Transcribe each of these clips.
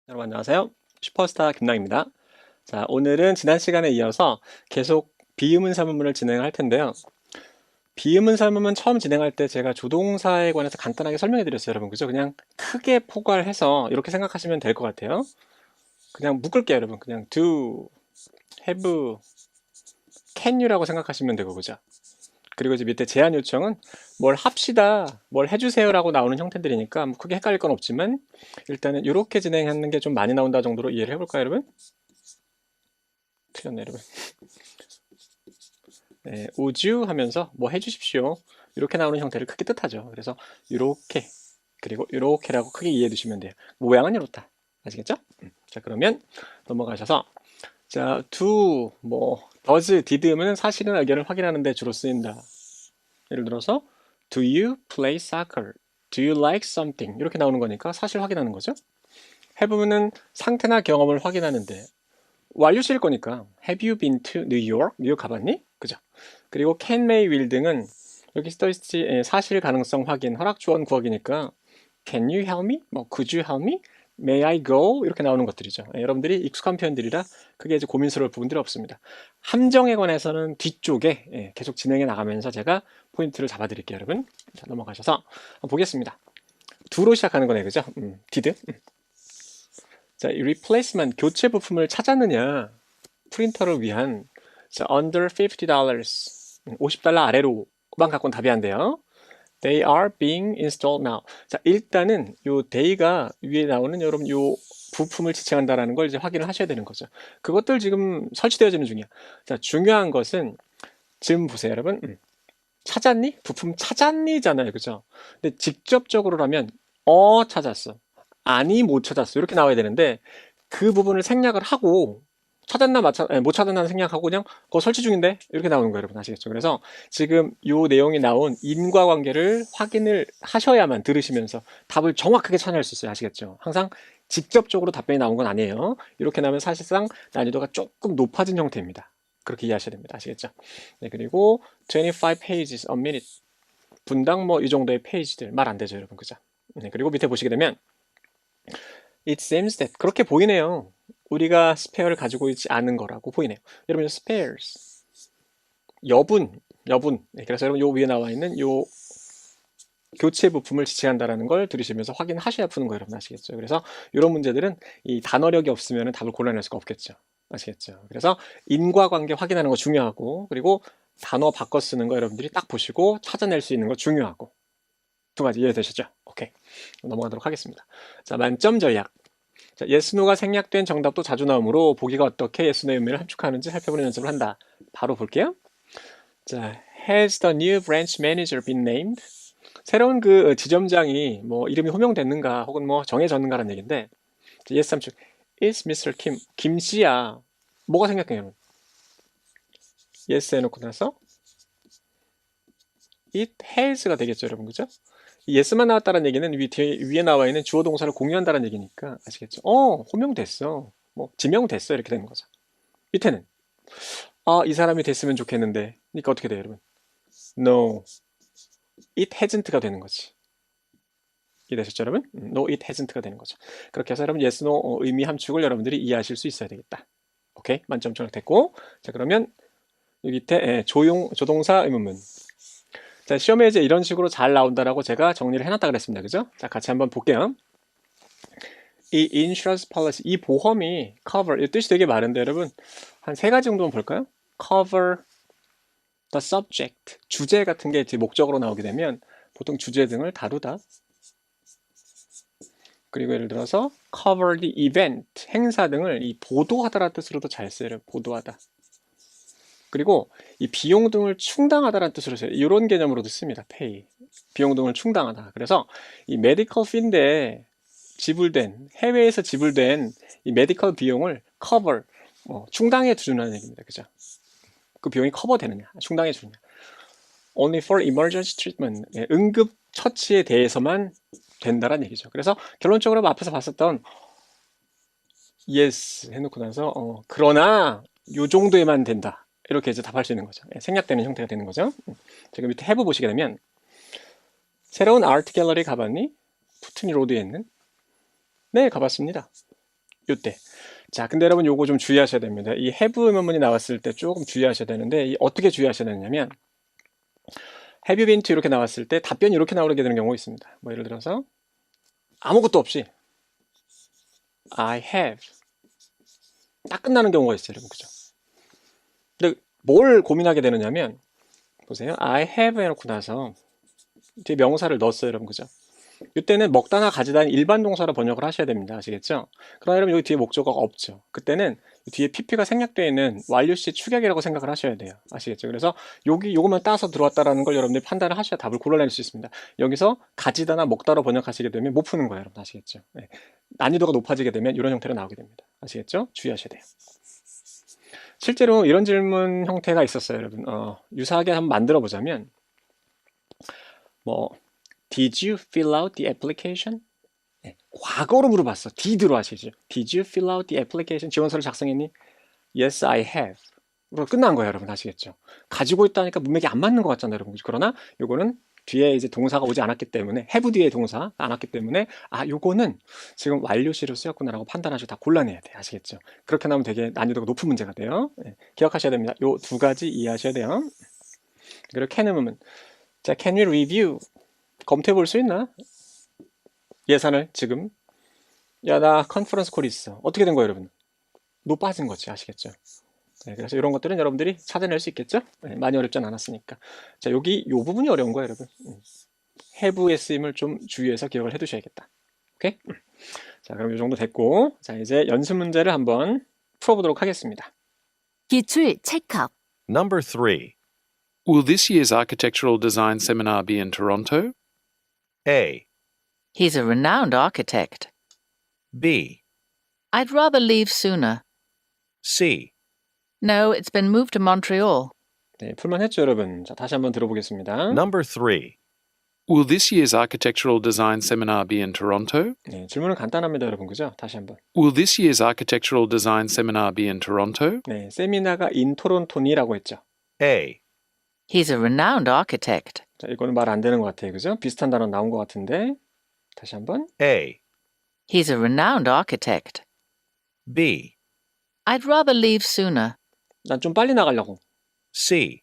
여러분 안녕하세요. 슈퍼스타 김남입니다. 자, 오늘은 지난 시간에 이어서 계속 비의문사문문을 진행할 텐데요. 비의문사문문 처음 진행할 때 제가 조동사에 관해서 간단하게 설명해 드렸어요, 여러분. 그죠? 그냥 크게 포괄해서 이렇게 생각하시면 될 것 같아요. 그냥 묶을게요, 여러분. 그냥 do, have, can you라고 생각하시면 되고, 그죠? 그리고 이제 밑에 제안 요청은 뭘 합시다, 뭘 해주세요라고 나오는 형태들이니까 뭐 크게 헷갈릴 건 없지만 일단은 이렇게 진행하는 게 좀 많이 나온다 정도로 이해를 해볼까요, 여러분? 틀렸네, 여러분. 네, would you 하면서 뭐 해주십시오. 이렇게 나오는 형태를 크게 뜻하죠. 그래서 이렇게 그리고 이렇게라고 크게 이해해 두시면 돼요. 모양은 이렇다. 아시겠죠? 자, 그러면 넘어가셔서 자, do, 뭐 does, did는 사실은 의견을 확인하는 데 주로 쓰인다. 예를 들어서 do you play soccer? do you like something? 이렇게 나오는 거니까 사실 확인하는 거죠. have는 상태나 경험을 확인하는데 완료실 거니까 have you been to New York? 뉴욕 가봤니? 그죠? 그리고 can, may, will 등은 여기 써있지 사실 가능성 확인, 허락 조언 구하기니까 can you help me? 뭐 could you help me? may I go? 이렇게 나오는 것들이죠. 여러분들이 익숙한 표현들이라 크게 이제 고민스러울 부분들이 없습니다. 함정에 관해서는 뒤쪽에 계속 진행해 나가면서 제가 포인트를 잡아 드릴게요, 여러분. 자, 넘어가셔서 보겠습니다. do로 시작하는 거네, 그죠? did. 자, 이 replacement, 교체 부품을 찾았느냐? 프린터를 위한 자, under $50, $50 아래로만 갖고는 답이 안 돼요. They are being installed now. 자, 일단은 요 they가 위에 나오는 여러분 요 부품을 지칭한다라는 걸 이제 확인을 하셔야 되는 거죠. 그것들 지금 설치되어지는 중이야. 자, 중요한 것은 지금 보세요, 여러분. 찾았니? 부품 찾았니잖아요, 그죠? 근데 직접적으로라면 찾았어. 아니, 못 찾았어. 이렇게 나와야 되는데 그 부분을 생략을 하고 찾았나 못 찾았나 생략하고 그냥 그거 설치 중인데 이렇게 나오는 거예요, 여러분. 아시겠죠? 그래서 지금 요 내용이 나온 인과관계를 확인을 하셔야만 들으시면서 답을 정확하게 찾아낼 수 있어요. 아시겠죠? 항상 직접적으로 답변이 나온 건 아니에요. 이렇게 나오면 사실상 난이도가 조금 높아진 형태입니다. 그렇게 이해하셔야 됩니다. 아시겠죠? 네, 그리고 25 pages a minute 분당 뭐 이 정도의 페이지들 말 안 되죠, 여러분. 그죠? 네, 그리고 밑에 보시게 되면 It seems that 그렇게 보이네요. 우리가 스페어를 가지고 있지 않은 거라고 보이네요. 여러분, spares 여분. 네, 그래서 여러분 요 위에 나와 있는 요 교체 부품을 지칭한다라는 걸 들으시면서 확인하셔야 푸는 거예요, 여러분. 아시겠죠? 그래서 이런 문제들은 이 단어력이 없으면 답을 골라낼 수가 없겠죠. 아시겠죠? 그래서 인과관계 확인하는 거 중요하고 그리고 단어 바꿔 쓰는 거 여러분들이 딱 보시고 찾아낼 수 있는 거 중요하고 두 가지 이해되셨죠? 오케이. 넘어가도록 하겠습니다. 자, 만점 전략. 자, yes, no가 생략된 정답도 자주 나오므로 보기가 어떻게 yes, no의 의미를 함축하는지 살펴보는 연습을 한다. 바로 볼게요. 자, has the new branch manager been named? 새로운 그 지점장이 뭐 이름이 호명됐는가 혹은 뭐 정해졌는가라는 얘기인데 자, yes 함축 is Mr. 김 씨야. 뭐가 생략해요? yes 해놓고 나서 it has가 되겠죠, 여러분. 그죠? yes만 나왔다는 얘기는 위에 나와 있는 주어 동사를 공유한다는 얘기니까 아시겠죠? 호명됐어. 뭐 지명됐어. 이렇게 되는 거죠. 밑에는 이 사람이 됐으면 좋겠는데. 그러니까 어떻게 돼요, 여러분? No, it hasn't가 되는 거지. 이해되셨죠, 여러분? No, it hasn't가 되는 거죠. 그렇게 해서 여러분 yes, no 의미 함축을 여러분들이 이해하실 수 있어야 되겠다. 오케이, 만점 정확됐고. 자, 그러면 여기 밑에 조동사 의문문. 자, 시험에 이제 이런 식으로 잘 나온다라고 제가 정리를 해놨다 그랬습니다. 그죠? 자, 같이 한번 볼게요. 이 insurance policy, 이 보험이 cover, 이 뜻이 되게 많은데 여러분 한 세 가지 정도만 볼까요? cover the subject, 주제 같은 게 목적으로 나오게 되면 보통 주제 등을 다루다. 그리고 예를 들어서 cover the event, 행사 등을 이 보도하다라는 뜻으로도 잘 써요. 보도하다. 그리고 이 비용 등을 충당하다라는 뜻으로 써요. 이런 개념으로도 씁니다. pay, 비용 등을 충당하다. 그래서 이 medical fee인데 지불된 해외에서 지불된 이 메디컬 비용을 cover 충당해 주는 얘기입니다. 그죠? 그 비용이 커버되느냐, 충당해 주느냐. Only for emergency treatment, 응급 처치에 대해서만 된다라는 얘기죠. 그래서 결론적으로 앞에서 봤었던 yes 해놓고 나서 그러나 요 정도에만 된다. 이렇게 이제 답할 수 있는 거죠. 생략되는 형태가 되는 거죠. 제가 밑에 have 보시게 되면 새로운 아트 갤러리 가봤니? 푸트니 로드에 있는 네, 가봤습니다. 요때. 자, 근데 여러분 요거 좀 주의하셔야 됩니다. 이 have 의문문이 나왔을 때 조금 주의하셔야 되는데 어떻게 주의하셔야 되냐면 have you been to 이렇게 나왔을 때 답변이 이렇게 나오게 되는 경우가 있습니다. 뭐 예를 들어서 아무것도 없이 I have 딱 끝나는 경우가 있어요, 여러분. 그죠? 근데 뭘 고민하게 되느냐면 보세요. I have 해놓고 나서 뒤에 명사를 넣었어요, 여러분. 그죠? 이때는 먹다나 가지다는 일반 동사로 번역을 하셔야 됩니다. 아시겠죠? 그러나 여러분 여기 뒤에 목적어가 없죠. 그때는 뒤에 PP가 생략되어 있는 완료시 축약이라고 생각을 하셔야 돼요. 아시겠죠? 그래서 요거만 따서 들어왔다라는 걸 여러분들이 판단을 하셔야 답을 골라낼 수 있습니다. 여기서 가지다나 먹다로 번역하시게 되면 못 푸는 거예요, 여러분. 아시겠죠? 네. 난이도가 높아지게 되면 이런 형태로 나오게 됩니다. 아시겠죠? 주의하셔야 돼요. 실제로 이런 질문 형태가 있었어요, 여러분. 유사하게 한번 만들어 보자면 Did you fill out the application? 네, 과거로 물어봤어. did로 하시죠. Did you fill out the application? 지원서를 작성했니? Yes, I have. 그럼 끝난 거예요, 여러분. 아시겠죠? 가지고 있다니까 문맥이 안 맞는 것 같잖아요, 여러분. 그러나 요거는 뒤에 이제 동사가 오지 않았기 때문에 have 뒤에 동사가 안 왔기 때문에 요거는 지금 완료시로 쓰였구나라고 판단하시고 다 골라내야 돼요. 아시겠죠? 그렇게 나오면 되게 난이도가 높은 문제가 돼요. 네, 기억하셔야 됩니다. 요 두 가지 이해하셔야 돼요. 그리고 can은 보면 자, can we review? 검토해 볼 수 있나? 예산을 지금 나 컨퍼런스 콜이 있어. 어떻게 된 거예요, 여러분? 노 빠진 거지. 아시겠죠? 네, 그래서 이런 것들은 여러분들이 찾아낼 수 있겠죠? 네, 많이 어렵진 않았으니까. 자, 여기 요 부분이 어려운 거예요, 여러분. have의 쓰임을 좀 주의해서 기억을 해 두셔야겠다. 오케이? 자, 그럼 이 정도 됐고, 자, 이제 연습 문제를 한번 풀어보도록 하겠습니다. 기출 체크업. Number 3. Will this year's architectural design seminar be in Toronto? A. He's a renowned architect. B. I'd rather leave sooner. C. No, it's been moved to Montreal. 네, 풀만 했죠, 여러분. 자, 다시 한번 들어보겠습니다. Number 3. Will this year's architectural design seminar be in Toronto? 네, 질문은 간단합니다, 여러분. 그죠? 다시 한번. Will this year's architectural design seminar be in Toronto? 네, 세미나가 인 토론토니라고 했죠. A. He's a renowned architect. 자, 이거는 말 안 되는 것 같아요. 그죠? 비슷한 단어 나온 것 같은데. 다시 한번. A. He's a renowned architect. B. I'd rather leave sooner. 난 좀 빨리 나가려고. C.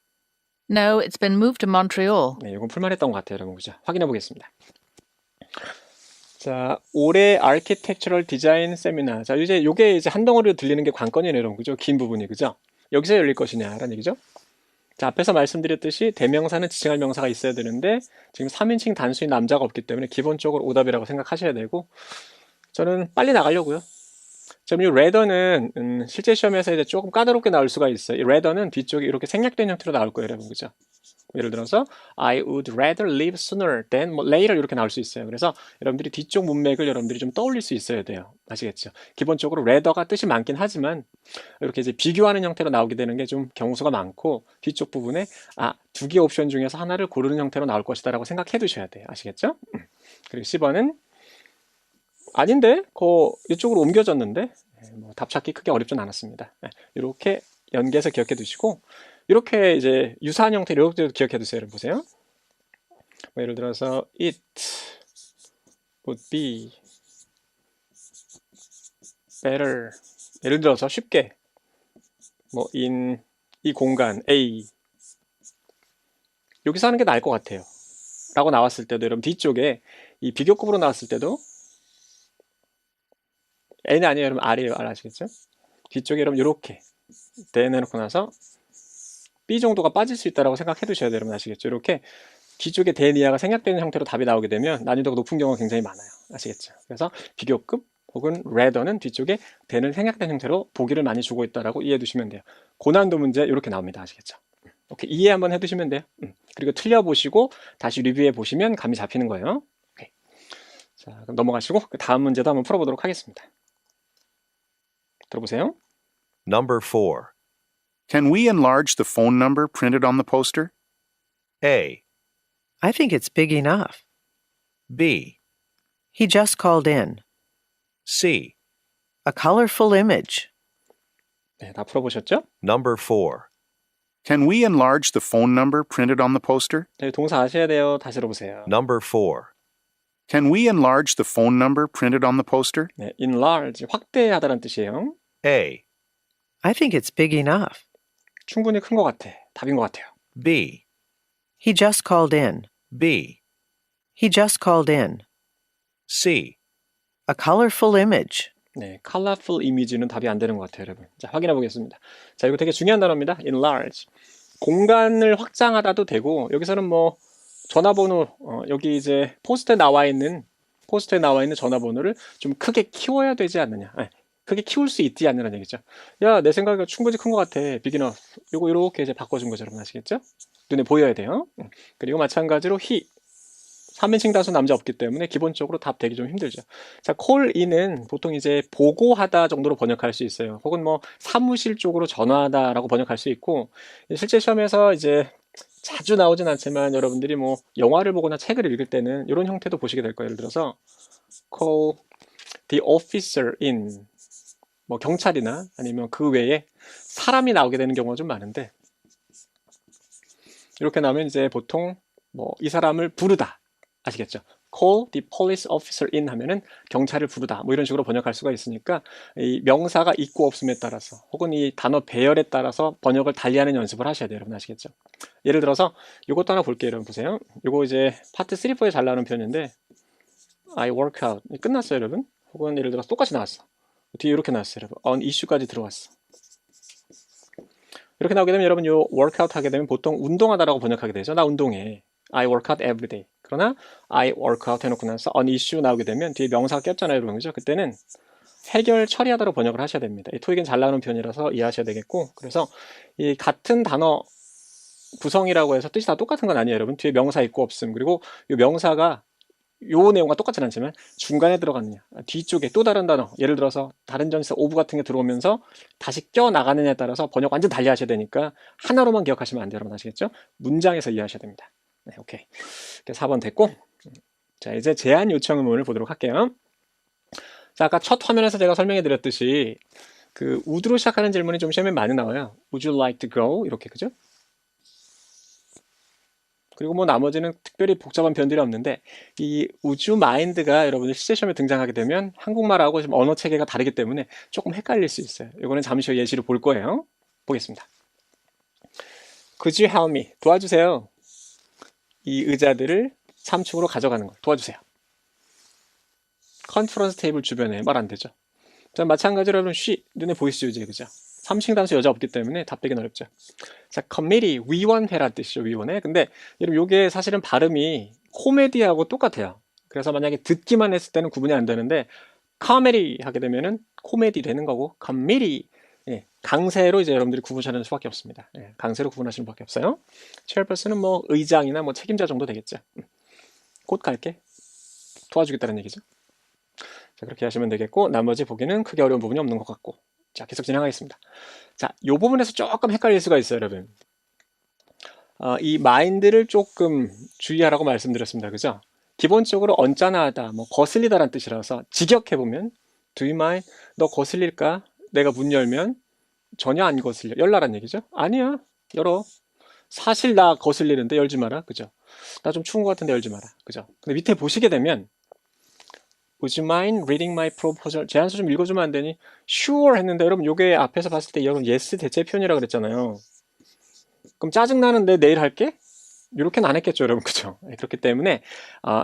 No, it's been moved to Montreal. 네, 이건 풀만했던 것 같아요, 여러분. 그죠? 확인해 보겠습니다. 자, 올해 아키텍처럴 디자인 세미나. 자, 이제 요게 이제 한 덩어리로 들리는 게 관건이네요, 여러분. 그죠? 긴 부분이. 그죠? 여기서 열릴 것이냐라는 얘기죠. 자, 앞에서 말씀드렸듯이 대명사는 지칭할 명사가 있어야 되는데 지금 3인칭 단수인 남자가 없기 때문에 기본적으로 오답이라고 생각하셔야 되고 저는 빨리 나가려고요. 지금 이 rather는 실제 시험에서 이제 조금 까다롭게 나올 수가 있어요. 이 rather는 뒤쪽에 이렇게 생략된 형태로 나올 거예요, 여러분. 그죠? 예를 들어서 I would rather leave sooner than later 이렇게 나올 수 있어요. 그래서 여러분들이 뒤쪽 문맥을 여러분들이 좀 떠올릴 수 있어야 돼요. 아시겠죠? 기본적으로 rather가 뜻이 많긴 하지만 이렇게 이제 비교하는 형태로 나오게 되는 게 좀 경우수가 많고 뒤쪽 부분에 두 개 옵션 중에서 하나를 고르는 형태로 나올 것이다라고 생각해 두셔야 돼요. 아시겠죠? 그리고 10번은 아닌데? 이쪽으로 옮겨졌는데? 답 찾기 크게 어렵진 않았습니다. 이렇게 연계해서 기억해 두시고 이렇게 이제 유사한 형태로 이렇게 기억해 두세요. 여러분 보세요. 예를 들어서 it would be better. 예를 들어서 쉽게 in 이 공간 A 여기서 하는 게 나을 것 같아요. 라고 나왔을 때도 여러분 뒤쪽에 이 비교급으로 나왔을 때도 N이 아니에요, 여러분. R이에요. R 아시겠죠? 뒤쪽에 여러분 이렇게 대내놓고 나서 B 정도가 빠질 수 있다고 생각해 두셔야 돼요, 여러분. 아시겠죠? 이렇게 뒤쪽에 대니아가 생략되는 형태로 답이 나오게 되면 난이도가 높은 경우가 굉장히 많아요. 아시겠죠? 그래서 비교급 혹은 rather는 뒤쪽에 대는 생략된 형태로 보기를 많이 주고 있다라고 이해해 두시면 돼요. 고난도 문제 이렇게 나옵니다. 아시겠죠? 이렇게 이해 한번 해 두시면 돼요. 그리고 틀려보시고 다시 리뷰해 보시면 감이 잡히는 거예요. 오케이. 자, 그럼 넘어가시고 그 다음 문제도 한번 풀어보도록 하겠습니다. 들어보세요. Number 4. Can we enlarge the phone number printed on the poster? A. I think it's big enough. B. He just called in. C. A colorful image. 네, 다 풀어보셨죠? Number 4. Can we enlarge the phone number printed on the poster? 네, 동사 아셔야 돼요. 다시 들어보세요. Number 4. Can we enlarge the phone number printed on the poster? 네, enlarge, 확대하다는 뜻이에요. A, I think it's big enough. 충분히 큰 것 같아. 답인 것 같아요. B, He just called in. B, He just called in. C, A colorful image. 네, colorful image는 답이 안 되는 것 같아요, 여러분. 자, 확인해 보겠습니다. 자, 이거 되게 중요한 단어입니다. enlarge. 공간을 확장하다도 되고, 여기서는 뭐 전화번호, 여기 이제 포스트에 나와 있는 전화번호를 좀 크게 키워야 되지 않느냐. 네, 크게 키울 수 있지 않느냐는 얘기죠. 야, 내 생각에 충분히 큰 것 같아. big enough. 요거 이렇게 이제 바꿔준 거죠, 여러분 아시겠죠? 눈에 보여야 돼요. 그리고 마찬가지로 he. 3인칭 다수 남자 없기 때문에 기본적으로 답 되기 좀 힘들죠. 자, call in은 보통 이제 보고하다 정도로 번역할 수 있어요. 혹은 뭐 사무실 쪽으로 전화하다라고 번역할 수 있고, 실제 시험에서 이제 자주 나오진 않지만 여러분들이 뭐 영화를 보거나 책을 읽을 때는 이런 형태도 보시게 될 거예요. 예를 들어서 call the officer in, 뭐 경찰이나 아니면 그 외에 사람이 나오게 되는 경우가 좀 많은데, 이렇게 나오면 이제 보통 뭐 이 사람을 부르다, 아시겠죠? call the police officer in 하면은 경찰을 부르다, 뭐 이런 식으로 번역할 수가 있으니까 이 명사가 있고 없음에 따라서 혹은 이 단어 배열에 따라서 번역을 달리하는 연습을 하셔야 돼요, 여러분 아시겠죠? 예를 들어서 이것도 하나 볼게요. 여러분 보세요. 이거 이제 파트 3, 4에 잘 나오는 표현인데 I work out 끝났어요, 여러분. 혹은 예를 들어서 똑같이 나왔어. 뒤에 이렇게 나왔어요, 여러분. on issue까지 들어왔어. 이렇게 나오게 되면 여러분 요 workout 하게 되면 보통 운동하다라고 번역하게 되죠. 나 운동해. I work out every day. 그러나 I work out 해놓고 나서 on issue 나오게 되면 뒤에 명사가 꼈잖아요, 여러분. 그죠? 그때는 해결 처리하다로 번역을 하셔야 됩니다. 이 토익은 잘 나오는 표현이라서 이해하셔야 되겠고, 그래서 이 같은 단어 구성이라고 해서 뜻이 다 똑같은 건 아니에요, 여러분. 뒤에 명사 있고 없음, 그리고 이 명사가 요 내용과 똑같진 않지만 중간에 들어갔느냐, 뒤쪽에 또 다른 단어, 예를 들어서 다른 전치사 오브 같은 게 들어오면서 다시 껴나가느냐에 따라서 번역 완전 달리하셔야 되니까 하나로만 기억하시면 안 돼요, 여러분 아시겠죠? 문장에서 이해하셔야 됩니다. 네, 오케이. 4번 됐고, 자 이제 제안 요청 의문을 보도록 할게요. 자, 아까 첫 화면에서 제가 설명해 드렸듯이 그 would로 시작하는 질문이 좀 시험에 많이 나와요. Would you like to go? 이렇게, 그죠? 그리고 뭐 나머지는 특별히 복잡한 표현들이 없는데, 이 would you mind가 여러분들 실제 시험에 등장하게 되면 한국말하고 좀 언어 체계가 다르기 때문에 조금 헷갈릴 수 있어요. 이거는 잠시 후 예시를 볼 거예요. 보겠습니다. Could you help me? 도와주세요. 이 의자들을 3층으로 가져가는 걸 도와주세요. 컨퍼런스 테이블 주변에 말 안 되죠. 자, 마찬가지로 여러분 she, 눈에 보이시죠 이제, 그죠? 3층 단수 여자 없기 때문에 답되긴 어렵죠. 자, committee, 위원회란 뜻이죠, 위원회. 근데 여러분 요게 사실은 발음이 코미디하고 똑같아요. 그래서 만약에 듣기만 했을 때는 구분이 안 되는데 committee 하게 되면은 코미디 되는 거고, committee, 예, 강세로 이제 여러분들이 구분하는 수밖에 없습니다. 예, 강세로 구분하시는 수밖에 없어요. 체어퍼슨은 뭐 의장이나 뭐 책임자 정도 되겠죠. 곧 갈게. 도와주겠다는 얘기죠. 자, 그렇게 하시면 되겠고, 나머지 보기는 크게 어려운 부분이 없는 것 같고. 자, 계속 진행하겠습니다. 자, 이 부분에서 조금 헷갈릴 수가 있어요, 여러분. 이 마인드를 조금 주의하라고 말씀드렸습니다. 그죠? 기본적으로 언짢아하다, 뭐 거슬리다라는 뜻이라서 직역해보면 Do you mind? 너 거슬릴까? 내가 문 열면 전혀 안 거슬려. 열라란 얘기죠? 아니야, 열어. 사실 나 거슬리는데 열지 마라. 그죠? 나 좀 추운 것 같은데 열지 마라. 그죠? 근데 밑에 보시게 되면 Would you mind reading my proposal? 제안서 좀 읽어주면 안 되니? Sure 했는데 여러분 요게 앞에서 봤을 때 여러분 yes 대체 표현이라고 그랬잖아요. 그럼 짜증나는데 내일 할게? 이렇게는 안 했겠죠, 여러분. 그죠? 그렇기 때문에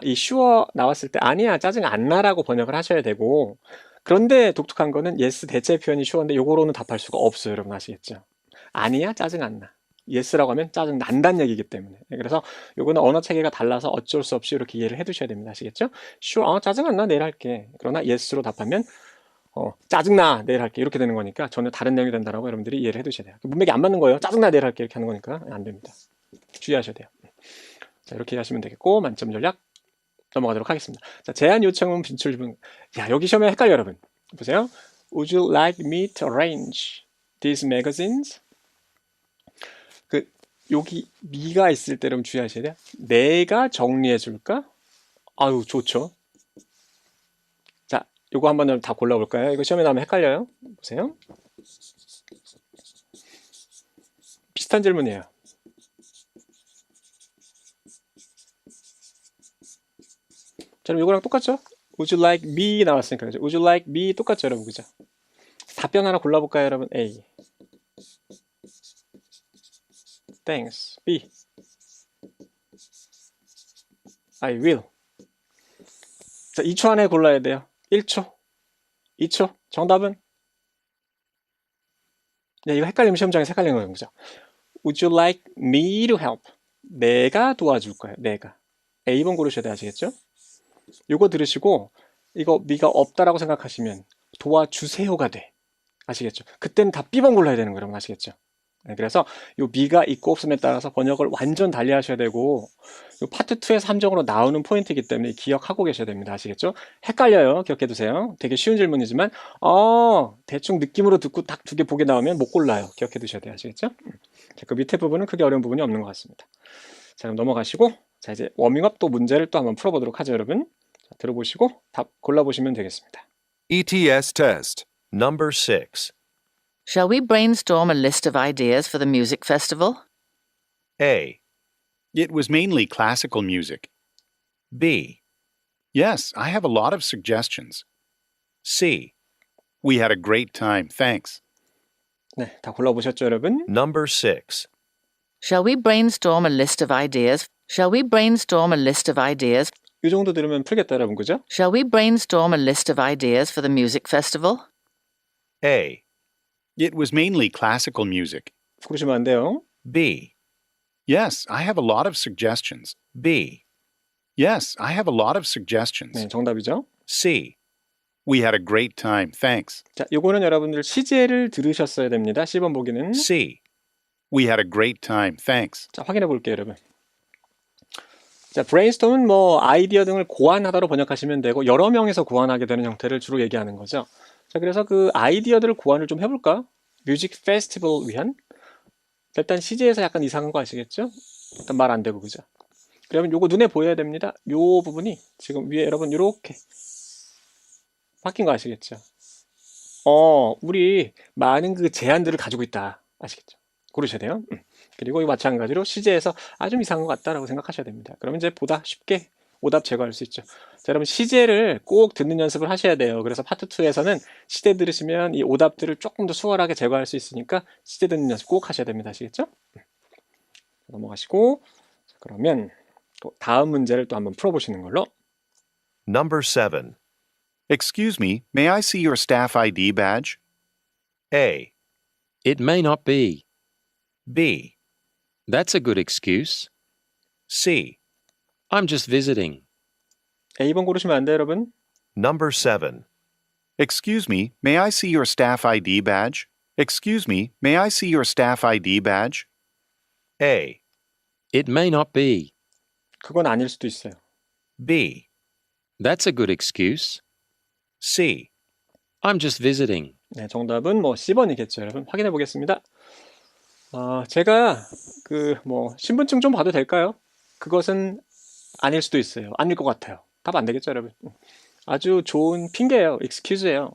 이 sure 나왔을 때 아니야, 짜증 안 나라고 번역을 하셔야 되고, 그런데 독특한 거는 yes 대체 표현이 sure인데 요거로는 답할 수가 없어요, 여러분 아시겠죠? 아니야, 짜증 안 나. yes라고 하면 짜증 난다는 얘기이기 때문에. 그래서 요거는 언어 체계가 달라서 어쩔 수 없이 이렇게 이해를 해 두셔야 됩니다. 아시겠죠? sure, 짜증 안 나, 내일 할게. 그러나 yes로 답하면 짜증나, 내일 할게. 이렇게 되는 거니까 전혀 다른 내용이 된다라고 여러분들이 이해를 해 두셔야 돼요. 문맥이 안 맞는 거예요. 짜증나, 내일 할게. 이렇게 하는 거니까 안 됩니다. 주의하셔야 돼요. 자, 이렇게 하시면 되겠고, 만점 전략 넘어가도록 하겠습니다. 자, 제안 요청은 빈출 분. 야, 여기 시험에 헷갈려, 여러분. 보세요. Would you like me to arrange these magazines? 여기 미가 있을 때 여러분 주의하셔야 돼요. 내가 정리해 줄까? 아유, 좋죠. 자, 요거 한번 다 골라볼까요? 이거 시험에 나오면 헷갈려요. 보세요. 비슷한 질문이에요. 자, 그럼 이거랑 똑같죠? Would you like me 나왔으니까 그죠? Would you like me 똑같죠, 여러분, 그죠? 답변 하나 골라볼까요, 여러분? A. Thanks. B. I will. 자, 2초 안에 골라야 돼요. 1초, 2초. 정답은? 네, 이거 헷갈리면 시험장에서 헷갈리는 거예요, 그죠? Would you like me to help? 내가 도와줄 거예요, 내가. A번 고르셔야 돼, 아시겠죠? 이거 들으시고 이거 미가 없다라고 생각하시면 도와주세요가 돼. 아시겠죠? 그때는 다 B번 골라야 되는 거예요, 여러분. 아시겠죠? 네, 그래서 요 미가 있고 없음에 따라서 번역을 완전 달리 하셔야 되고 요 파트 2에서 함정으로 나오는 포인트이기 때문에 기억하고 계셔야 됩니다. 아시겠죠? 헷갈려요. 기억해 두세요. 되게 쉬운 질문이지만 대충 느낌으로 듣고 딱 두 개 보게 나오면 못 골라요. 기억해 두셔야 돼요. 아시겠죠? 자, 그 밑에 부분은 크게 어려운 부분이 없는 것 같습니다. 자, 그럼 넘어가시고 자, 이제 워밍업 또 문제를 또 한번 풀어보도록 하죠, 여러분. 자, 들어보시고 답 골라보시면 되겠습니다. ETS test. Number 6. Shall we brainstorm a list of ideas for the music festival? A. It was mainly classical music. B. Yes, I have a lot of suggestions. C. We had a great time, thanks. 네, 다 골라보셨죠, 여러분? Number 6. Shall we brainstorm a list of ideas? Shall we brainstorm a list of ideas? 이 정도 들으면 풀겠다, 여러분, 그죠? Shall we brainstorm a list of ideas for the music festival? A. It was mainly classical music. 고르시면 안 돼요. B. Yes, I have a lot of suggestions. B. Yes, I have a lot of suggestions. 네, 정답이죠. C. We had a great time, thanks. 자, 요거는 여러분들 시제를 들으셨어야 됩니다. 10번 보기는. C. We had a great time, thanks. 자, 확인해 볼게요, 여러분. 자, 브레인스톰은 뭐 아이디어 등을 고안하다로 번역하시면 되고 여러 명에서 고안하게 되는 형태를 주로 얘기하는 거죠. 자, 그래서 그 아이디어들을 고안을 좀 해볼까? 뮤직 페스티벌 위한? 일단 CG에서 약간 이상한 거 아시겠죠? 일단 말 안 되고, 그죠? 그러면 요거 눈에 보여야 됩니다. 요 부분이 지금 위에 여러분 요렇게 바뀐 거 아시겠죠? 우리 많은 그 제한들을 가지고 있다. 아시겠죠? 고르셔야 돼요. 그리고 이 마찬가지로 CG에서 좀 이상한 것 같다라고 생각하셔야 됩니다. 그러면 이제 보다 쉽게 오답 제거할 수 있죠. 자, 여러분 시제를 꼭 듣는 연습을 하셔야 돼요. 그래서 파트 2에서는 시제 들으시면 이 오답들을 조금 더 수월하게 제거할 수 있으니까 시제 듣는 연습 꼭 하셔야 됩니다. 아시겠죠? 넘어가시고 자, 그러면 또 다음 문제를 또 한번 풀어보시는 걸로. Number 7. Excuse me, may I see your staff ID badge? A. It may not be. B. That's a good excuse. C. I'm just visiting. A번 고르시면 안 돼요, 여러분. Number 7. Excuse me, may I see your staff ID badge? Excuse me, may I see your staff ID badge? A. It may not be. 그건 아닐 수도 있어요. B. That's a good excuse. C. I'm just visiting. 네, 정답은 뭐 C번이겠죠, 여러분. 확인해 보겠습니다. 제가 신분증 좀 봐도 될까요? 그것은 아닐 수도 있어요. 아닐 것 같아요. 답 안 되겠죠, 여러분? 아주 좋은 핑계예요. excuse예요.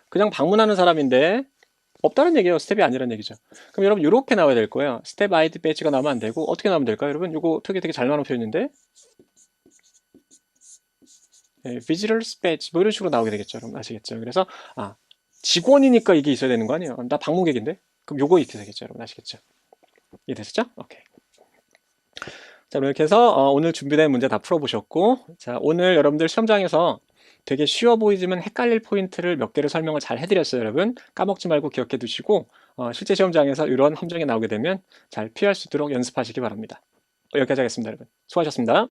그냥 방문하는 사람인데 없다는 얘기예요. 스텝이 아니라는 얘기죠. 그럼 여러분 이렇게 나와야 될 거예요. 스텝 아이디 배지가 나오면 안 되고 어떻게 나오면 될까요, 여러분? 이거 되게 잘 나오는 표현인데 visitors badge 뭐 이런 식으로 나오게 되겠죠, 여러분. 아시겠죠? 그래서 직원이니까 이게 있어야 되는 거 아니에요? 나 방문객인데? 그럼 요거 이렇게 되겠죠, 여러분. 아시겠죠? 이해되셨죠? 오케이. 자, 이렇게 해서 오늘 준비된 문제 다 풀어보셨고, 자, 오늘 여러분들 시험장에서 되게 쉬워 보이지만 헷갈릴 포인트를 몇 개를 설명을 잘 해드렸어요, 여러분. 까먹지 말고 기억해 두시고 실제 시험장에서 이런 함정이 나오게 되면 잘 피할 수 있도록 연습하시기 바랍니다. 여기까지 하겠습니다, 여러분. 수고하셨습니다.